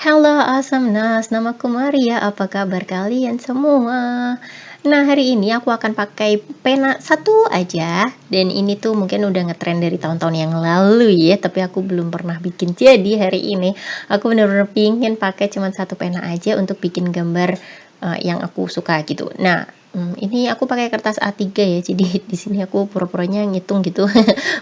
Halo Awesomeness, namaku Maria, apa kabar kalian semua? Nah, hari ini aku akan pakai pena satu aja, dan ini tuh mungkin udah ngetren dari tahun-tahun yang lalu ya, tapi aku belum pernah bikin. Jadi hari ini aku bener-bener pingin pakai cuma satu pena aja untuk bikin gambar yang aku suka gitu. Nah, ini aku pakai kertas A3 ya, jadi di sini aku pura-puranya ngitung gitu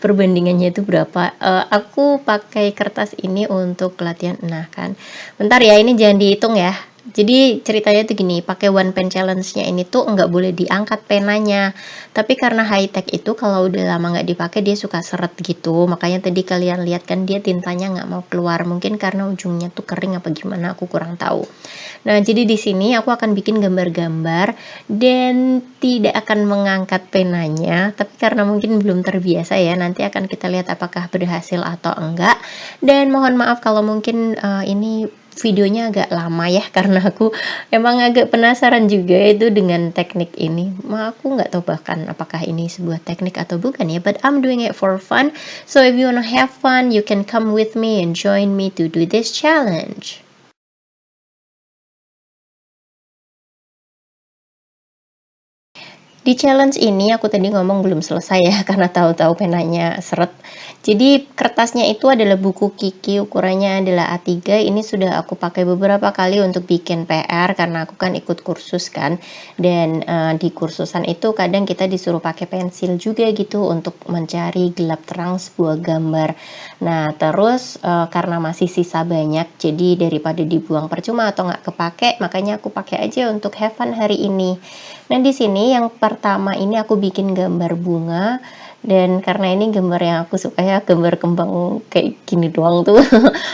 perbandingannya itu berapa. Aku pakai kertas ini untuk latihan. Nah kan, bentar ya, ini jangan dihitung ya. Jadi ceritanya tuh gini, pakai one pen challenge-nya ini tuh nggak boleh diangkat penanya. Tapi karena high tech itu kalau udah lama nggak dipakai dia suka seret gitu. Makanya tadi kalian lihat kan dia tintanya nggak mau keluar. Mungkin karena ujungnya tuh kering apa gimana, aku kurang tahu. Nah, jadi di sini aku akan bikin gambar-gambar dan tidak akan mengangkat penanya, tapi karena mungkin belum terbiasa ya, nanti akan kita lihat apakah berhasil atau enggak. Dan mohon maaf kalau mungkin ini videonya agak lama ya, karena aku emang agak penasaran juga itu dengan teknik ini. Aku nggak tahu bahkan apakah ini sebuah teknik atau bukan ya, but I'm doing it for fun. So if you wanna have fun, you can come with me and join me to do this challenge. Di challenge ini aku tadi ngomong belum selesai ya karena tahu-tahu penanya seret. Jadi kertasnya itu adalah buku Kiki, ukurannya adalah A3. Ini sudah aku pakai beberapa kali untuk bikin PR karena aku kan ikut kursus kan. Dan di kursusan itu kadang kita disuruh pakai pensil juga gitu untuk mencari gelap terang sebuah gambar. Nah, terus karena masih sisa banyak, jadi daripada dibuang percuma atau nggak kepake, makanya aku pakai aja untuk have fun hari ini. Nah, di sini yang pertama ini aku bikin gambar bunga, dan karena ini gambar yang aku suka ya, gambar kembang kayak gini doang tuh,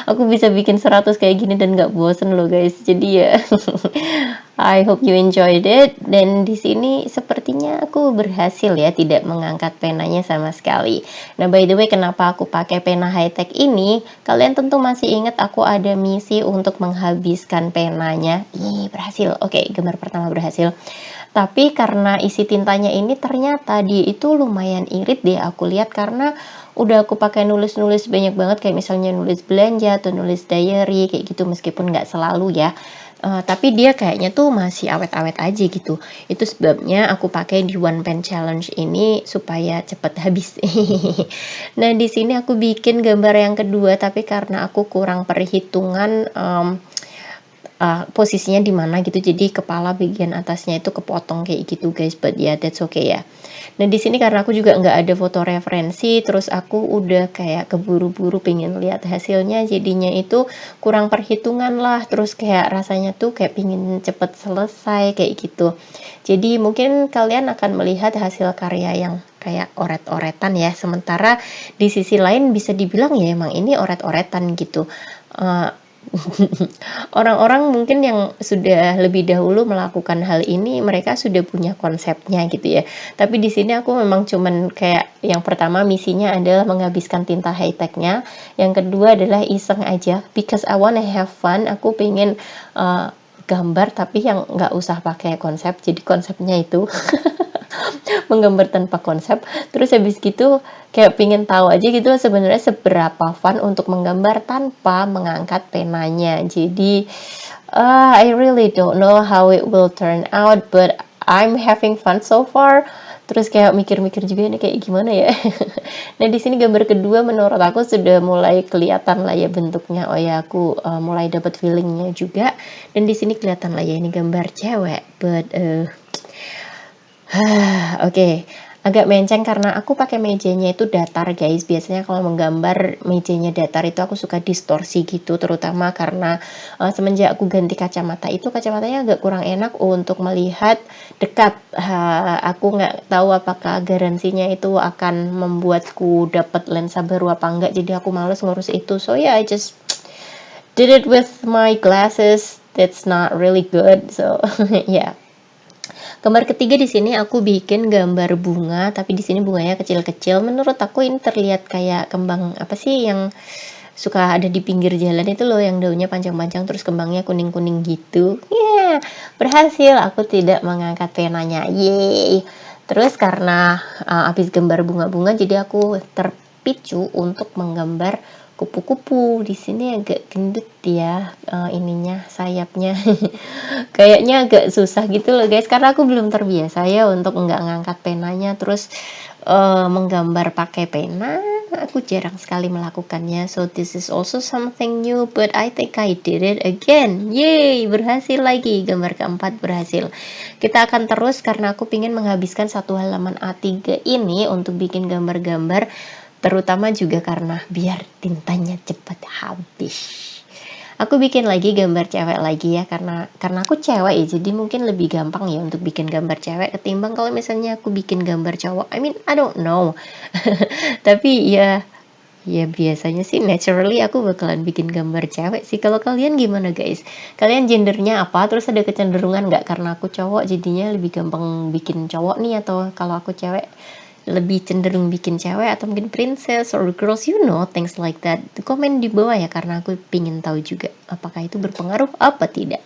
aku bisa bikin 100 kayak gini dan nggak bosen loh guys. Jadi ya, I hope you enjoyed it. Dan di sini sepertinya aku berhasil ya, tidak mengangkat penanya sama sekali. Nah, by the way, kenapa aku pakai pena high tech ini? Kalian tentu masih ingat aku ada misi untuk menghabiskan penanya. Ih, berhasil. Oke, gambar pertama berhasil. Tapi karena isi tintanya ini ternyata dia itu lumayan irit deh aku lihat, karena udah aku pakai nulis-nulis banyak banget, kayak misalnya nulis belanja atau nulis diary kayak gitu, meskipun nggak selalu ya. Tapi dia kayaknya tuh masih awet-awet aja gitu. Itu sebabnya aku pakai di one pen challenge ini supaya cepet habis. Nah, di sini aku bikin gambar yang kedua, tapi karena aku kurang perhitungan posisinya di mana gitu, jadi kepala bagian atasnya itu kepotong kayak gitu guys, but yeah, that's okay ya. Nah, di sini karena aku juga nggak ada foto referensi, terus aku udah kayak keburu-buru pengen lihat hasilnya, jadinya itu kurang perhitungan lah, terus kayak rasanya tuh kayak pengen cepet selesai kayak gitu. Jadi mungkin kalian akan melihat hasil karya yang kayak oret-oretan ya, sementara di sisi lain bisa dibilang ya emang ini oret-oretan gitu. Orang-orang mungkin yang sudah lebih dahulu melakukan hal ini, mereka sudah punya konsepnya gitu ya. Tapi di sini aku memang cuman kayak yang pertama misinya adalah menghabiskan tinta high tech-nya, yang kedua adalah iseng aja, because I wanna have fun. Aku pengen gambar tapi yang nggak usah pakai konsep, jadi konsepnya itu menggambar tanpa konsep. Terus habis gitu kayak pingin tahu aja gitu sebenarnya seberapa fun untuk menggambar tanpa mengangkat penanya. Jadi I really don't know how it will turn out, but I'm having fun so far. Terus kayak mikir-mikir juga ini kayak gimana ya. Nah, di sini gambar kedua menurut aku sudah mulai kelihatan lah ya bentuknya. Oh ya, aku mulai dapat feelingnya juga. Dan di sini kelihatan lah ya ini gambar cewek, but oke, agak menceng karena aku pakai mejanya itu datar guys. Biasanya kalau menggambar mejanya datar itu aku suka distorsi gitu, terutama karena semenjak aku ganti kacamata itu kacamatanya agak kurang enak untuk melihat dekat. Aku nggak tahu apakah garansinya itu akan membuatku dapat lensa baru apa enggak, jadi aku males ngurus itu. So yeah, I just did it with my glasses. That's not really good. So yeah. Gambar ketiga di sini aku bikin gambar bunga, tapi di sini bunganya kecil-kecil. Menurut aku ini terlihat kayak kembang apa sih yang suka ada di pinggir jalan itu loh, yang daunnya panjang-panjang terus kembangnya kuning-kuning gitu. Yeah, berhasil. Aku tidak mengangkat penanya. Yeay. Terus karena habis gambar bunga-bunga, jadi aku terpicu untuk menggambar kupu-kupu. Di sini agak gendut ya ininya, sayapnya. Kayaknya agak susah gitu loh guys, karena aku belum terbiasa ya untuk nggak ngangkat penanya terus menggambar pakai pena. Aku jarang sekali melakukannya, so this is also something new, but I think I did it again. Yeay, berhasil lagi, gambar keempat berhasil. Kita akan terus karena aku ingin menghabiskan satu halaman A3 ini untuk bikin gambar-gambar, terutama juga karena biar tintanya cepat habis. Aku bikin lagi gambar cewek lagi ya, karena aku cewek ya, jadi mungkin lebih gampang ya untuk bikin gambar cewek ketimbang kalau misalnya aku bikin gambar cowok. I mean, I don't know. Tapi ya biasanya sih naturally aku bakalan bikin gambar cewek sih. Kalau kalian gimana guys? Kalian gendernya apa? Terus ada kecenderungan nggak karena aku cowok jadinya lebih gampang bikin cowok nih, atau kalau aku cewek lebih cenderung bikin cewek, atau mungkin princess or girls, things like that. Komen di bawah ya, karena aku pingin tahu juga apakah itu berpengaruh apa tidak.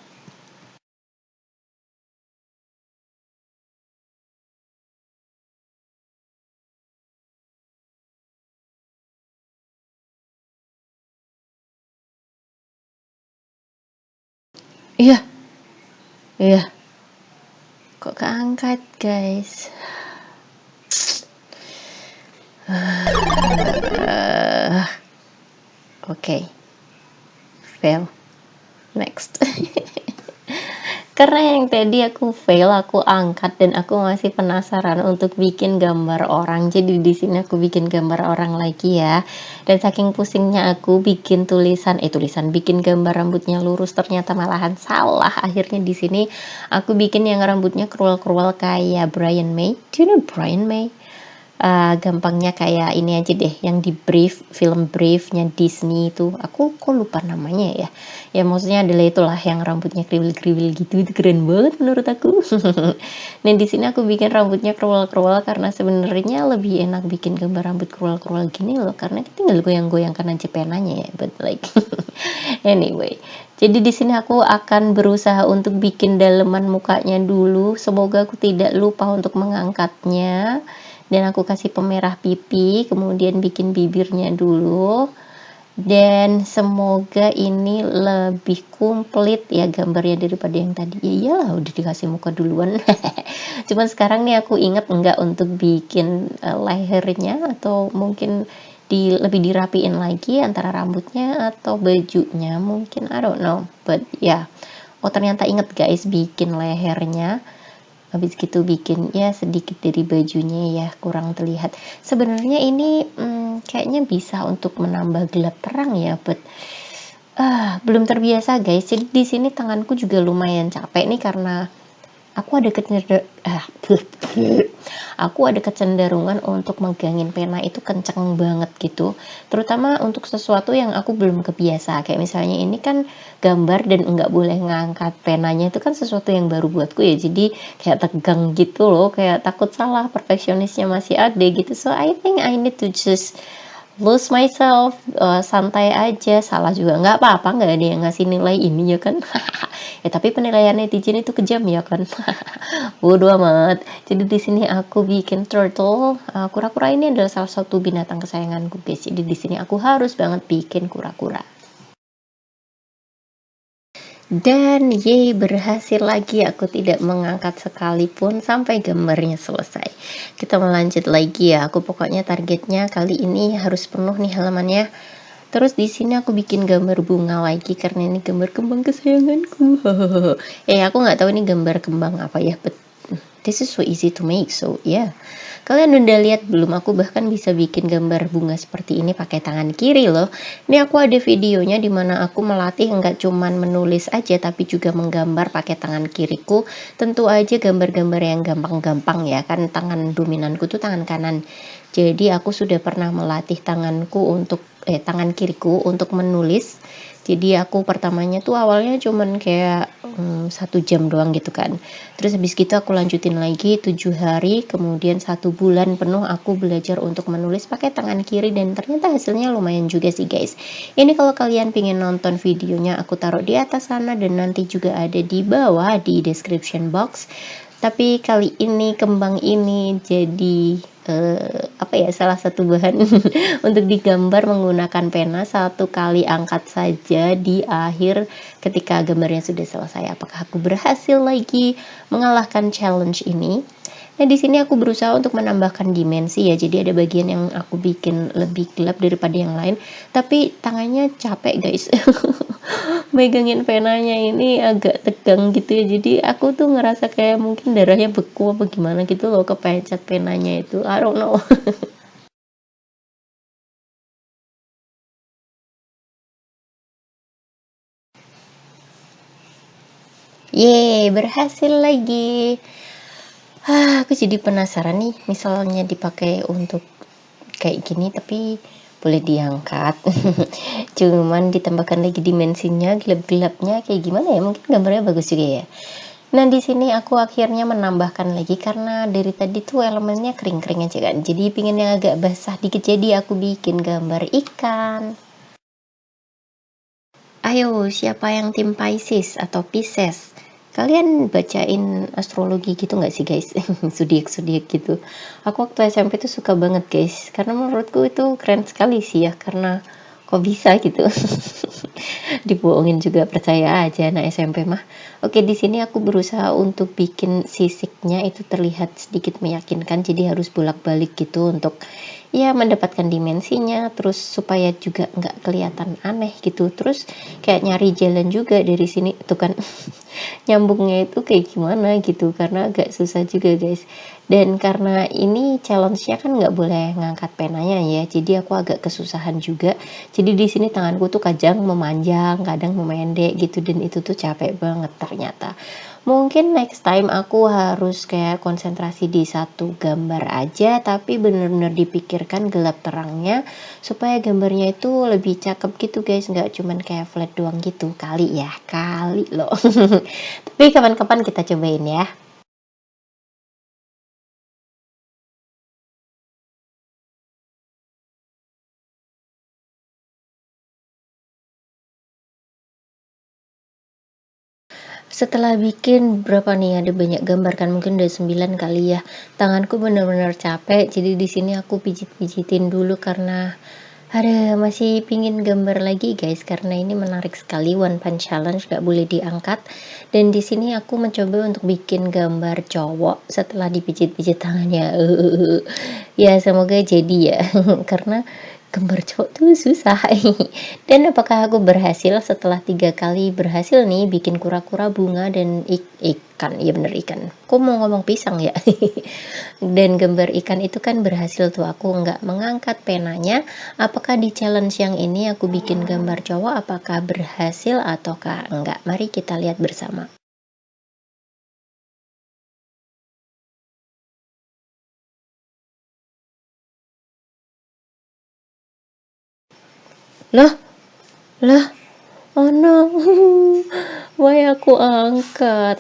Iya, iya. Kok keangkat guys? Oke. Fail. Next. Karena yang tadi aku fail, aku angkat dan aku masih penasaran untuk bikin gambar orang. Jadi di sini aku bikin gambar orang lagi ya. Dan saking pusingnya aku bikin bikin gambar rambutnya lurus, ternyata malahan salah. Akhirnya di sini aku bikin yang rambutnya krual-krual kayak Brian May. Do you know Brian May? Gampangnya kayak ini aja deh, yang di film Brave-nya Disney itu, aku kok lupa namanya ya maksudnya adalah itulah yang rambutnya kriwil-kriwil gitu, itu keren banget menurut aku. Nah di sini aku bikin rambutnya krual-krual karena sebenarnya lebih enak bikin gambar rambut krual-krual gini loh, karena kita tinggal goyang-goyangkan aja penanya ya, but like anyway. Jadi di sini aku akan berusaha untuk bikin daleman mukanya dulu, semoga aku tidak lupa untuk mengangkatnya. Dan aku kasih pemerah pipi, kemudian bikin bibirnya dulu, dan semoga ini lebih komplit ya gambarnya daripada yang tadi. Iyalah udah dikasih muka duluan. Cuman sekarang nih aku inget enggak untuk bikin lehernya, atau mungkin lebih dirapiin lagi antara rambutnya atau bajunya mungkin, I don't know, but ya oh ternyata inget guys bikin lehernya. Habis gitu bikin ya sedikit dari bajunya ya, kurang terlihat. Sebenarnya ini kayaknya bisa untuk menambah gelap terang ya, but belum terbiasa guys. Jadi di sini tanganku juga lumayan capek nih karena aku ada kecenderungan untuk megangin pena itu kenceng banget gitu, terutama untuk sesuatu yang aku belum kebiasa, kayak misalnya ini kan gambar dan nggak boleh ngangkat penanya, itu kan sesuatu yang baru buatku ya, jadi kayak tegang gitu loh, kayak takut salah, perfeksionisnya masih ada gitu. So I think I need to just lose myself, santai aja, salah juga nggak apa-apa, nggak ada yang ngasih nilai ini ya kan. Ya tapi penilaian netizen itu kejam ya kan. Bodo amat. Jadi di sini aku bikin turtle. Kura-kura ini adalah salah satu binatang kesayanganku guys. Jadi di sini aku harus banget bikin kura-kura. Dan yeay, berhasil lagi, aku tidak mengangkat sekalipun sampai gambarnya selesai. Kita melanjut lagi ya. Aku pokoknya targetnya kali ini harus penuh nih halamannya. Terus di sini aku bikin gambar bunga lagi karena ini gambar kembang kesayanganku. Aku nggak tahu ini gambar kembang apa ya, but this is so easy to make, so yeah. Kalian udah lihat belum? Aku bahkan bisa bikin gambar bunga seperti ini pakai tangan kiri loh. Ini aku ada videonya dimana aku melatih nggak cuman menulis aja tapi juga menggambar pakai tangan kiriku. Tentu aja gambar-gambar yang gampang-gampang ya, kan tangan dominanku tuh tangan kanan. Jadi aku sudah pernah melatih tangan kiriku untuk menulis. Jadi aku pertamanya tuh awalnya cuman kayak 1 jam doang gitu kan. Terus habis gitu aku lanjutin lagi 7 hari, kemudian 1 bulan penuh aku belajar untuk menulis pakai tangan kiri, dan ternyata hasilnya lumayan juga sih guys. Ini kalau kalian pengen nonton videonya aku taruh di atas sana dan nanti juga ada di bawah di description box. Tapi kali ini kembang ini jadi, salah satu bahan untuk digambar menggunakan pena, satu kali angkat saja di akhir ketika gambarnya sudah selesai. Apakah aku berhasil lagi mengalahkan challenge ini? Nah, di sini aku berusaha untuk menambahkan dimensi ya, jadi ada bagian yang aku bikin lebih gelap daripada yang lain, tapi tangannya capek guys. Megangin penanya ini agak tegang gitu ya, jadi aku tuh ngerasa kayak mungkin darahnya beku apa gimana gitu loh, kepencet penanya itu, I don't know. Yeay, berhasil lagi. Aku jadi penasaran nih, misalnya dipakai untuk kayak gini tapi boleh diangkat. Cuman ditambahkan lagi dimensinya, gelap-gelapnya kayak gimana ya? Mungkin gambarnya bagus juga ya. Nah, di sini aku akhirnya menambahkan lagi karena dari tadi tuh elemennya kering-kering aja kan. Jadi pingin yang agak basah dikit, jadi aku bikin gambar ikan. Ayo, siapa yang tim Pisces atau Pisces? Kalian bacain astrologi gitu nggak sih guys? Zodiak-zodiak gitu. Aku waktu SMP tuh suka banget guys, karena menurutku itu keren sekali sih ya, karena kok bisa gitu. Dibohongin juga, percaya aja anak SMP mah. Oke, di sini aku berusaha untuk bikin sisiknya itu terlihat sedikit meyakinkan, jadi harus bolak-balik gitu untuk ya mendapatkan dimensinya, terus supaya juga nggak kelihatan aneh gitu. Terus kayak nyari jalan juga dari sini tuh kan. Nyambungnya itu kayak gimana gitu, karena agak susah juga guys. Dan karena ini challenge-nya kan nggak boleh ngangkat penanya ya, jadi aku agak kesusahan juga. Jadi di sini tanganku tuh kadang memanjang, kadang memendek gitu, dan itu tuh capek banget ternyata. Mungkin next time aku harus kayak konsentrasi di satu gambar aja, tapi bener-bener dipikirkan gelap terangnya supaya gambarnya itu lebih cakep gitu guys, nggak cuman kayak flat doang gitu. Kali ya, kali loh. Tapi kapan-kapan kita cobain ya. Setelah bikin berapa nih, ada banyak gambar kan, mungkin udah 9 kali ya. Tanganku bener-bener capek, jadi di sini aku pijit-pijitin dulu karena ada masih pingin gambar lagi guys, karena ini menarik sekali, one punch challenge, gak boleh diangkat. Dan di sini aku mencoba untuk bikin gambar cowok setelah dipijit-pijit tangannya. Ya semoga jadi ya, karena gambar cowok tuh susah. Dan apakah aku berhasil? Setelah 3 kali berhasil nih bikin kura-kura, bunga, dan ikan. Ya bener, ikan. Kok mau ngomong pisang ya? Dan gambar ikan itu kan berhasil tuh, aku nggak mengangkat penanya. Apakah di challenge yang ini aku bikin gambar cowok, apakah berhasil ataukah enggak? Mari kita lihat bersama. Loh, lah, oh no. Why aku angkat?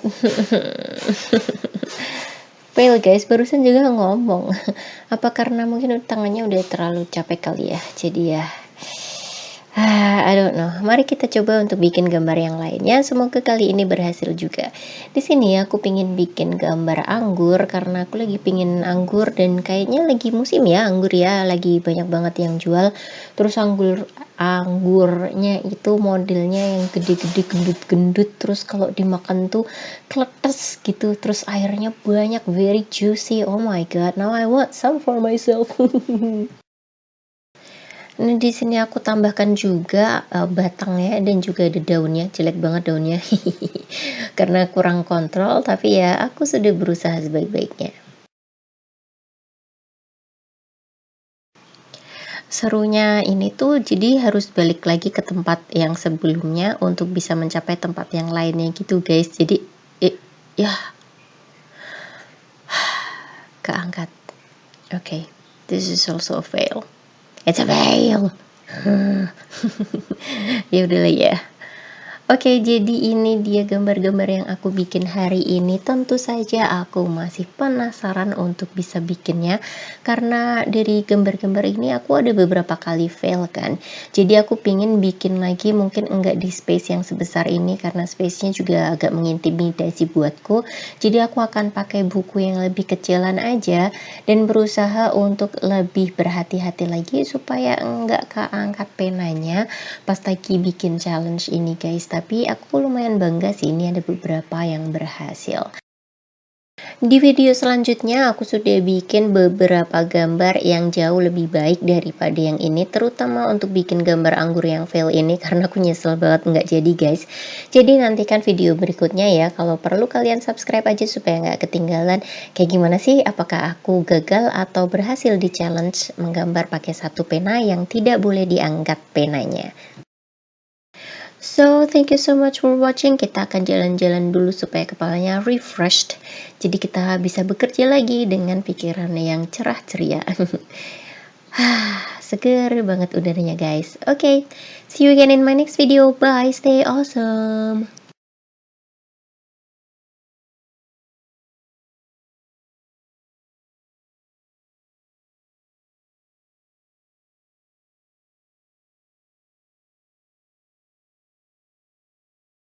Fail guys, barusan juga ngomong. Apa karena mungkin tangannya udah terlalu capek kali ya, jadi ya I don't know. Mari kita coba untuk bikin gambar yang lainnya. Semoga kali ini berhasil juga. Di sini aku pingin bikin gambar anggur karena aku lagi pingin anggur, dan kayaknya lagi musim ya anggur ya, lagi banyak banget yang jual. Terus anggurnya itu modelnya yang gede-gede, gendut-gendut, terus kalau dimakan tuh kletes gitu, terus airnya banyak, very juicy. Oh my god, now I want some for myself. Nah, di sini aku tambahkan juga, batangnya dan juga ada daunnya, jelek banget daunnya. Karena kurang kontrol, tapi ya aku sudah berusaha sebaik-baiknya. Serunya ini tuh jadi harus balik lagi ke tempat yang sebelumnya untuk bisa mencapai tempat yang lainnya gitu guys. Jadi, ya keangkat. Okay, this is also a fail. It's a fail. Ya udahlah ya. Oke, jadi ini dia gambar-gambar yang aku bikin hari ini. Tentu saja aku masih penasaran untuk bisa bikinnya, karena dari gambar-gambar ini aku ada beberapa kali fail kan. Jadi aku pingin bikin lagi mungkin enggak di space yang sebesar ini, karena space-nya juga agak mengintimidasi buatku. Jadi aku akan pakai buku yang lebih kecilan aja, dan berusaha untuk lebih berhati-hati lagi supaya enggak keangkat penanya pas lagi bikin challenge ini guys, tapi aku lumayan bangga sih ini ada beberapa yang berhasil. Di video selanjutnya aku sudah bikin beberapa gambar yang jauh lebih baik daripada yang ini, terutama untuk bikin gambar anggur yang fail ini karena aku nyesel banget nggak jadi guys. Jadi nantikan video berikutnya ya, kalau perlu kalian subscribe aja supaya nggak ketinggalan kayak gimana sih, apakah aku gagal atau berhasil di challenge menggambar pakai satu pena yang tidak boleh diangkat penanya. So, thank you so much for watching. Kita akan jalan-jalan dulu supaya kepalanya refreshed. Jadi kita bisa bekerja lagi dengan pikiran yang cerah ceria. Seger banget udaranya guys. Oke, see you again in my next video. Bye, stay awesome.